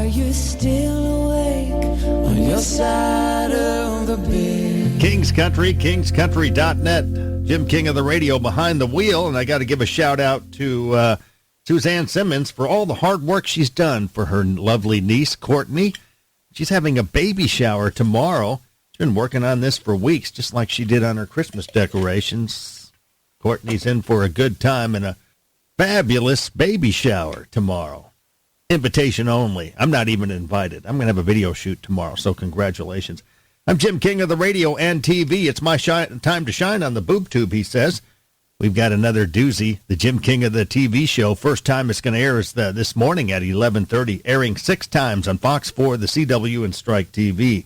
you still awake on your side of the bed? King's Country, kingscountry.net. Jim King of the radio behind the wheel, and I got to give a shout out to Suzanne Simmons for all the hard work she's done for her lovely niece, Courtney. She's having a baby shower tomorrow. She's been working on this for weeks, just like she did on her Christmas decorations. Courtney's in for a good time and a fabulous baby shower tomorrow. Invitation only. I'm not even invited. I'm going to have a video shoot tomorrow, so congratulations. I'm Jim King of the radio and TV. It's my time to shine on the boob tube, he says. We've got another doozy, the Jim King of the TV show. First time it's going to air is this morning at 11:30, airing 6 times on Fox 4, the CW, and Strike TV.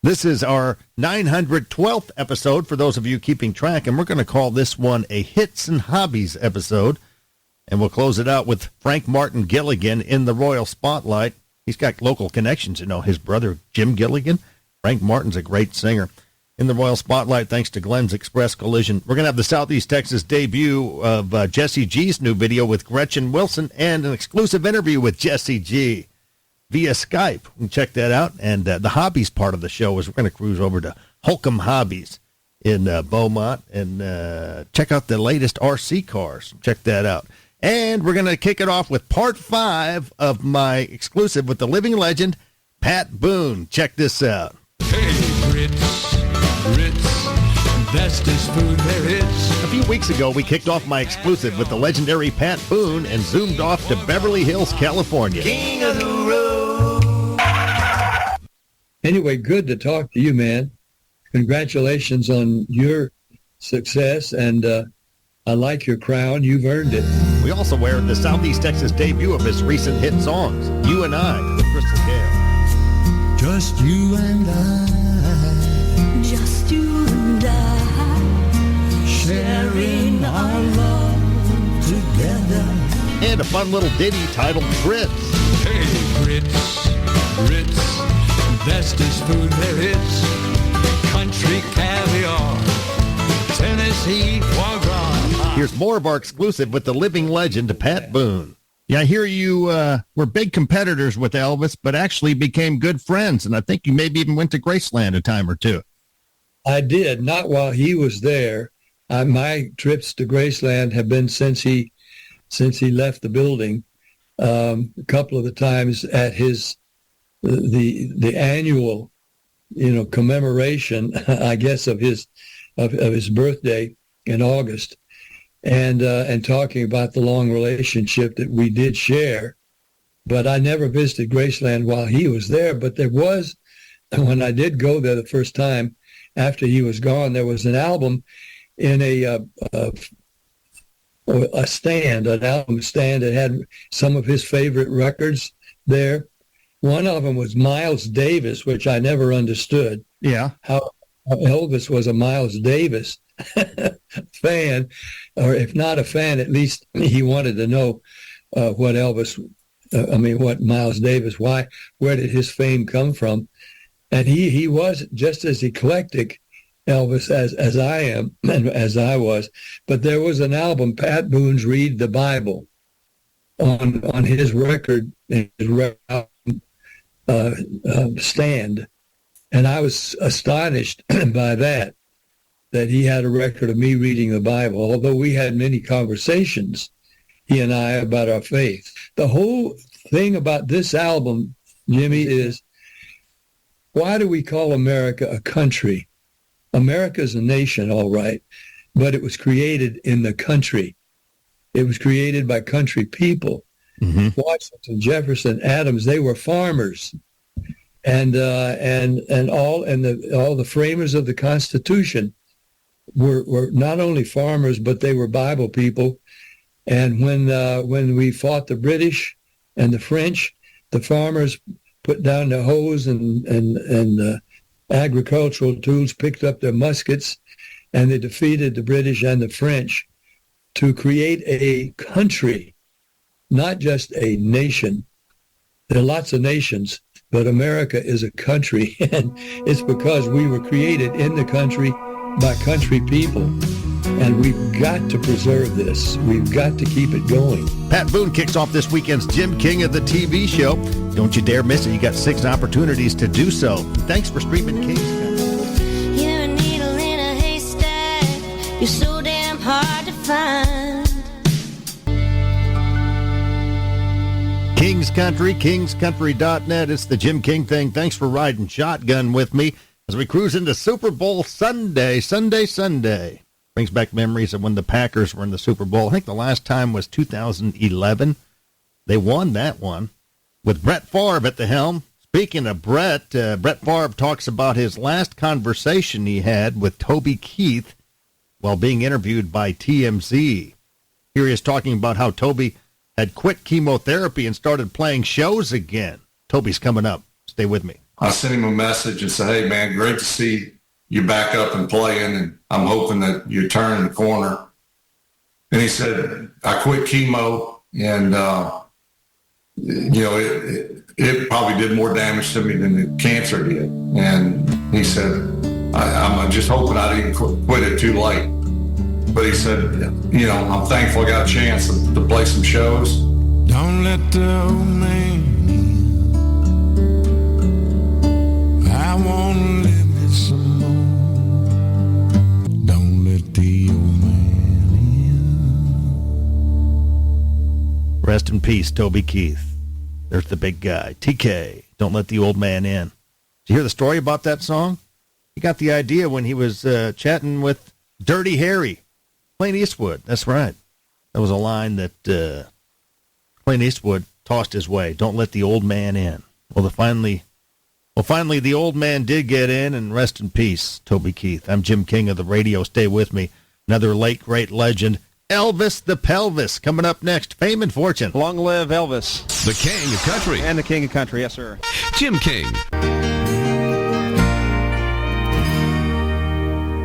This is our 912th episode for those of you keeping track, and we're going to call this one a Hits and Hobbies episode. And we'll close it out with Frank Martin Gilligan in the Royal Spotlight. He's got local connections, his brother Jim Gilligan. Frank Martin's a great singer. In the Royal Spotlight, thanks to Glenn's Express Collision. We're going to have the Southeast Texas debut of Jesse G's new video with Gretchen Wilson and an exclusive interview with Jesse G via Skype. You can check that out. And the hobbies part of the show is we're going to cruise over to Holcomb Hobbies in Beaumont and check out the latest RC cars. Check that out. And we're going to kick it off with part 5 of my exclusive with the living legend, Pat Boone. Check this out. Hey, Ritz, bestest food there is. A few weeks ago, we kicked off my exclusive with the legendary Pat Boone and zoomed off to Beverly Hills, California. King of the road. Anyway, good to talk to you, man. Congratulations on your success, and I like your crown. You've earned it. We also aired the Southeast Texas debut of his recent hit songs, You and I, with Crystal Gale. Just you and I, Just you and I, sharing our love together. And a fun little ditty titled Grits. Hey, Ritz, bestest food there is. Country caviar, Tennessee foie gras. Here's more of our exclusive with the living legend, Pat Boone. Yeah, I hear you were big competitors with Elvis, but actually became good friends, and I think you maybe even went to Graceland a time or two. I did, not while he was there. My trips to Graceland have been since he left the building. A couple of the times at his the annual, commemoration, I guess, of his birthday in August. And talking about the long relationship that we did share. But I never visited Graceland while he was there. But there was, when I did go there the first time after he was gone, there was an album in an album stand that had some of his favorite records there. One of them was Miles Davis, which I never understood. Yeah. How Elvis was a Miles Davis fan, or if not a fan, at least he wanted to know what Miles Davis, where did his fame come from? And he was just as eclectic, Elvis, as I am and as I was. But there was an album, Pat Boone's Read the Bible, on his record, stand. And I was astonished by that he had a record of me reading the Bible, although we had many conversations, he and I, about our faith. The whole thing about this album, Jimmy, is why do we call America a country? America's a nation, all right, but it was created in the country. It was created by country people. Mm-hmm. Washington, Jefferson, Adams, they were farmers. And all the framers of the Constitution were not only farmers, but they were Bible people. And when we fought the British and the French, the farmers put down their hoes and agricultural tools, picked up their muskets, and they defeated the British and the French to create a country, not just a nation. There are lots of nations, but America is a country, and it's because we were created in the country by country people. And we've got to preserve this. We've got to keep it going. Pat Boone kicks off this weekend's Jim King of the TV show. Don't you dare miss it. You got 6 opportunities to do so. Thanks for streaming King's Country. You're a needle in a haystack. You're so damn hard to find. King's Country, kingscountry.net. It's the Jim King thing. Thanks for riding shotgun with me as we cruise into Super Bowl Sunday. Brings back memories of when the Packers were in the Super Bowl. I think the last time was 2011. They won that one with Brett Favre at the helm. Speaking of Brett, Brett Favre talks about his last conversation he had with Toby Keith while being interviewed by TMZ. Here he is talking about how Toby had quit chemotherapy and started playing shows again. Toby's coming up. Stay with me. I sent him a message and said, hey, man, great to see you back up and playing, and I'm hoping that you're turning the corner. And he said, I quit chemo, and, it probably did more damage to me than the cancer did. And he said, I'm just hoping I didn't quit it too late. But he said, I'm thankful I got a chance to play some shows. Don't let the old man in. I want to live me some more. Don't let the old man in. Rest in peace, Toby Keith. There's the big guy. TK, Don't Let the Old Man In. Did you hear the story about that song? He got the idea when he was chatting with Dirty Harry. Clint Eastwood, that's right. That was a line that Clint Eastwood tossed his way. Don't let the old man in. Well, finally, the old man did get in, and rest in peace, Toby Keith. I'm Jim King of the radio. Stay with me. Another late, great legend, Elvis the Pelvis, coming up next. Fame and fortune. Long live Elvis. The King of Country. And the King of Country, yes, sir. Jim King.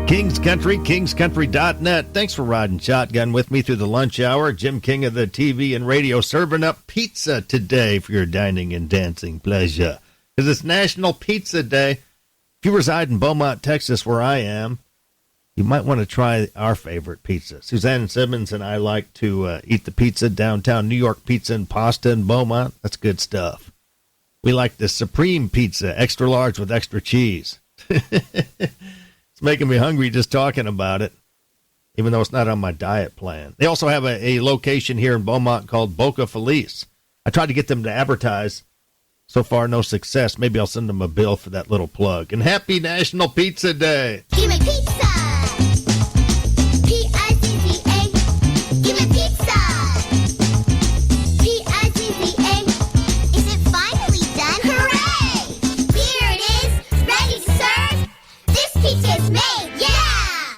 King's Country, kingscountry.net. Thanks for riding shotgun with me through the lunch hour. Jim King of the TV and radio serving up pizza today for your dining and dancing pleasure. Because it's National Pizza Day. If you reside in Beaumont, Texas, where I am, you might want to try our favorite pizza. Suzanne Simmons and I like to eat the pizza downtown New York Pizza and Pasta in Beaumont. That's good stuff. We like the Supreme Pizza, extra large with extra cheese. Making me hungry just talking about it, even though it's not on my diet plan. They also have a location here in Beaumont called Boca Feliz. I tried to get them to advertise. So far, no success. Maybe I'll send them a bill for that little plug. And happy National Pizza Day. Give me pizza. P-I-Z-Z-A. Give me pizza. P-I-Z-Z-A. Is it finally done? Hooray! Here it is, ready to serve. This pizza is made, yeah!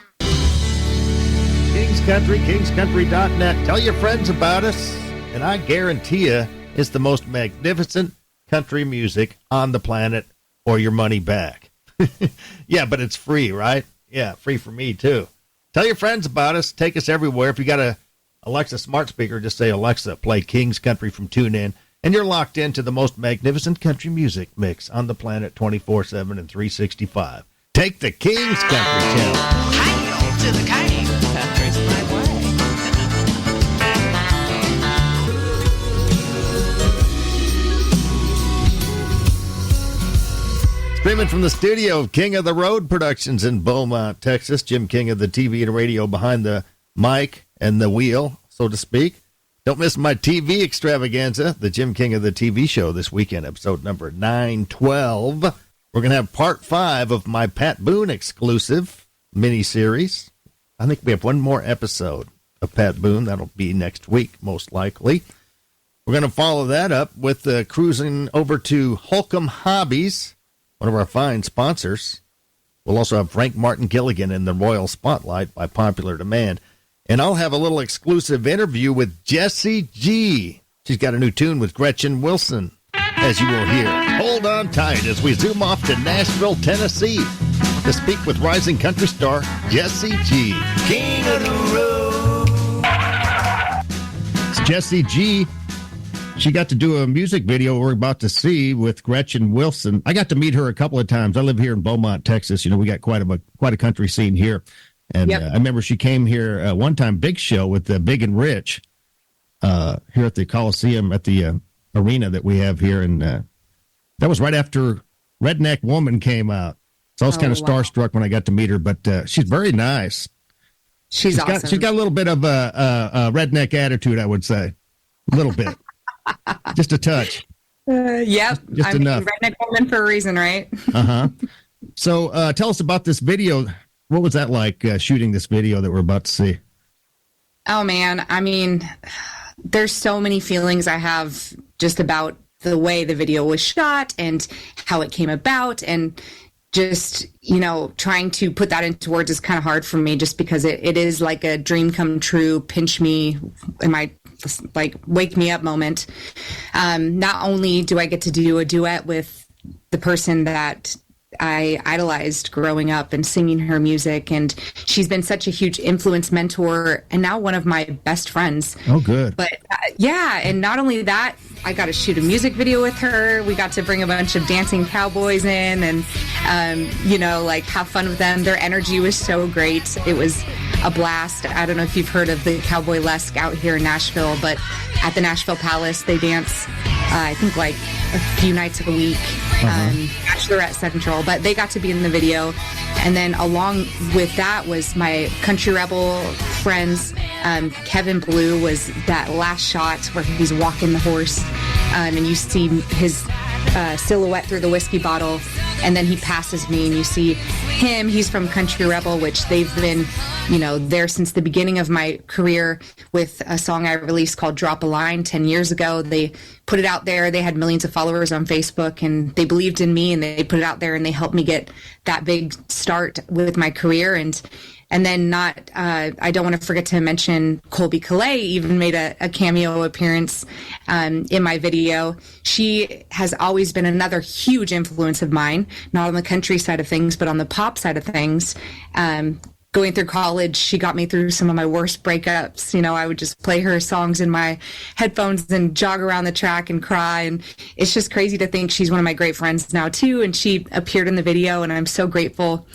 King's Country, kingscountry.net. Tell your friends about us, and I guarantee you it's the most magnificent country music on the planet, or your money back. Yeah, but it's free, right? Yeah, free for me, too. Tell your friends about us. Take us everywhere. If you got a Alexa smart speaker, just say, Alexa, play King's Country from TuneIn, and you're locked into the most magnificent country music mix on the planet 24/7 and 365. Take the King's Country channel. Hail to the king. Country's my way. Streaming from the studio of King of the Road Productions in Beaumont, Texas. Jim King of the TV and radio behind the mic and the wheel, so to speak. Don't miss my TV extravaganza, the Jim King of the TV show this weekend, episode number 912. We're going to have part 5 of my Pat Boone exclusive miniseries. I think we have one more episode of Pat Boone. That'll be next week, most likely. We're going to follow that up with cruising over to Holcomb Hobbies, one of our fine sponsors. We'll also have Frank Martin Gilligan in the Royal Spotlight by popular demand. And I'll have a little exclusive interview with Jessie G. She's got a new tune with Gretchen Wilson, as you will hear. Hold on tight as we zoom off to Nashville, Tennessee, to speak with rising country star Jessie G. King of the road. It's Jessie G. She got to do a music video we're about to see with Gretchen Wilson. I got to meet her a couple of times. I live here in Beaumont, Texas. You know, we got quite a country scene here. And Yep. I remember she came here one time, big show with Big and Rich here at the Coliseum at the arena that we have here. And that was right after Redneck Woman came out. So I was kind of starstruck when I got to meet her, but she's very nice. She's awesome. She's got a little bit of a redneck attitude, I would say. A little bit. Just a touch. Yep. Just enough. Redneck Woman for a reason, right? Uh-huh. So tell us about this video. What was that like, shooting this video that we're about to see? Oh, man. I mean, there's so many feelings I have just about the way the video was shot and how it came about. And just, trying to put that into words is kind of hard for me just because it is like a dream come true, pinch me in my, like, wake me up moment. Not only do I get to do a duet with the person that I idolized growing up and singing her music, and she's been such a huge influence, mentor, and now one of my best friends. Oh, good. But yeah, and not only that, I got to shoot a music video with her. We got to bring a bunch of dancing cowboys in and, have fun with them. Their energy was so great. It was a blast. I don't know if you've heard of the Cowboy Lesque out here in Nashville, but at the Nashville Palace, they dance, I think, like a few nights a week. Bachelorette Central, but they got to be in the video. And then along with that was my Country Rebel friends. Kevin Blue was that last shot where he's walking the horse, and you see his silhouette through the whiskey bottle, and then he passes me and you see him. He's from Country Rebel, which they've been there since the beginning of my career with a song I released called Drop a Line 10 years ago. They put it out there. They had millions of followers on Facebook, and they believed in me, and they put it out there, and they helped me get that big start with my career. And then I don't want to forget to mention Colby Calais even made a cameo appearance in my video. She has always been another huge influence of mine, not on the country side of things, but on the pop side of things. Going through college, she got me through some of my worst breakups. I would just play her songs in my headphones and jog around the track and cry. And it's just crazy to think she's one of my great friends now, too. And she appeared in the video, and I'm so grateful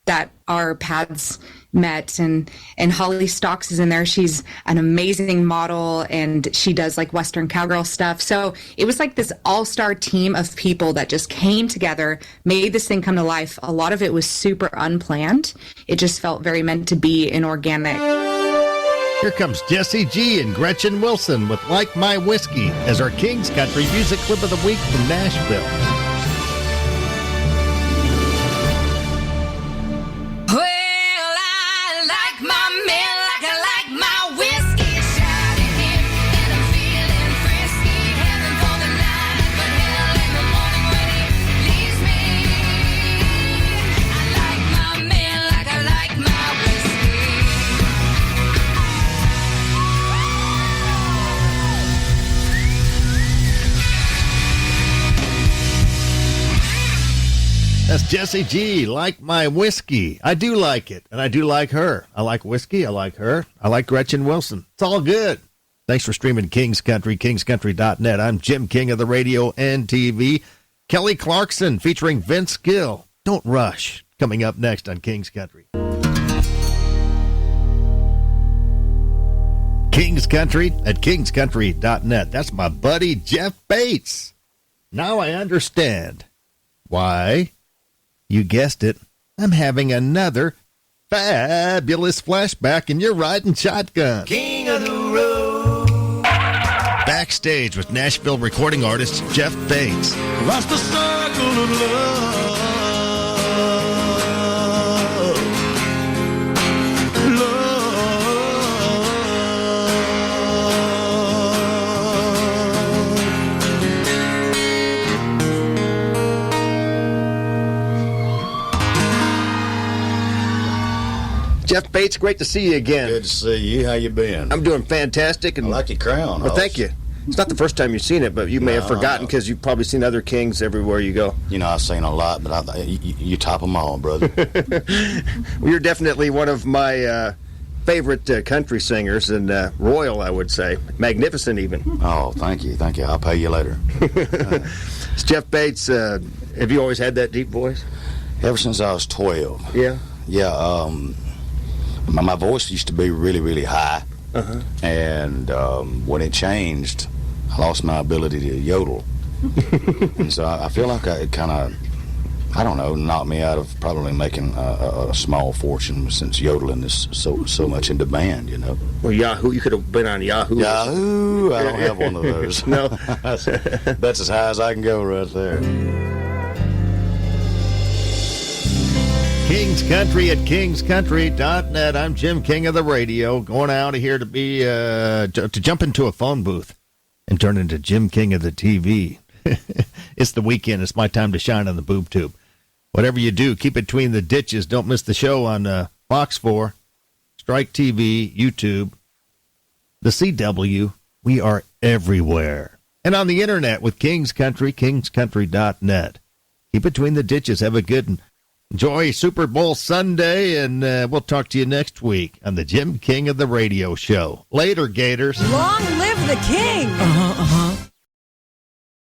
that our paths met. And Holly Stocks is in there. She's an amazing model, and she does like Western cowgirl stuff. So it was like this all-star team of people that just came together, made this thing come to life. A lot of it was super unplanned. It just felt very meant to be and organic. Here comes Jesse G and Gretchen Wilson with Like My Whiskey as our King's Country Music Clip of the Week from Nashville. That's Jesse G, Like My Whiskey. I do like it, and I do like her. I like whiskey. I like her. I like Gretchen Wilson. It's all good. Thanks for streaming King's Country, kingscountry.net. I'm Jim King of the radio and TV. Kelly Clarkson featuring Vince Gill. Don't Rush, coming up next on King's Country. King's Country at kingscountry.net. That's my buddy Jeff Bates. Now I understand why, you guessed it, I'm having another fabulous flashback, and you're riding shotgun. King of the road. Backstage with Nashville recording artist Jeff Bates. Across the circle of love. Jeff Bates, great to see you again. Good to see you. How you been? I'm doing fantastic. And I like your crown. Well, thank you. It's not the first time you've seen it, but you may have forgotten because you've probably seen other kings everywhere you go. I've seen a lot, but you top them all, brother. Well, you're definitely one of my favorite country singers, and royal, I would say. Magnificent, even. Oh, thank you. Thank you. I'll pay you later. Jeff Bates, have you always had that deep voice? Ever since I was 12. Yeah? My voice used to be really, really high. And when it changed, I lost my ability to yodel. And so I feel like it kind of, I don't know, knocked me out of probably making a small fortune since yodeling is so much in demand, you know. Well, Yahoo, you could have been on Yahoo. Yahoo! I don't have one of those. No. That's as high as I can go right there. King's Country at kingscountry.net. I'm Jim King of the radio, going out of here to be to jump into a phone booth and turn into Jim King of the TV. It's the weekend. It's my time to shine on the boob tube. Whatever you do, keep it between the ditches. Don't miss the show on Fox 4, Strike TV, YouTube, the CW. We are everywhere. And on the internet with King's Country, kingscountry.net. Keep it between the ditches. Have a good and enjoy Super Bowl Sunday, and we'll talk to you next week on the Jim King of the Radio Show. Later, Gators. Long live the king!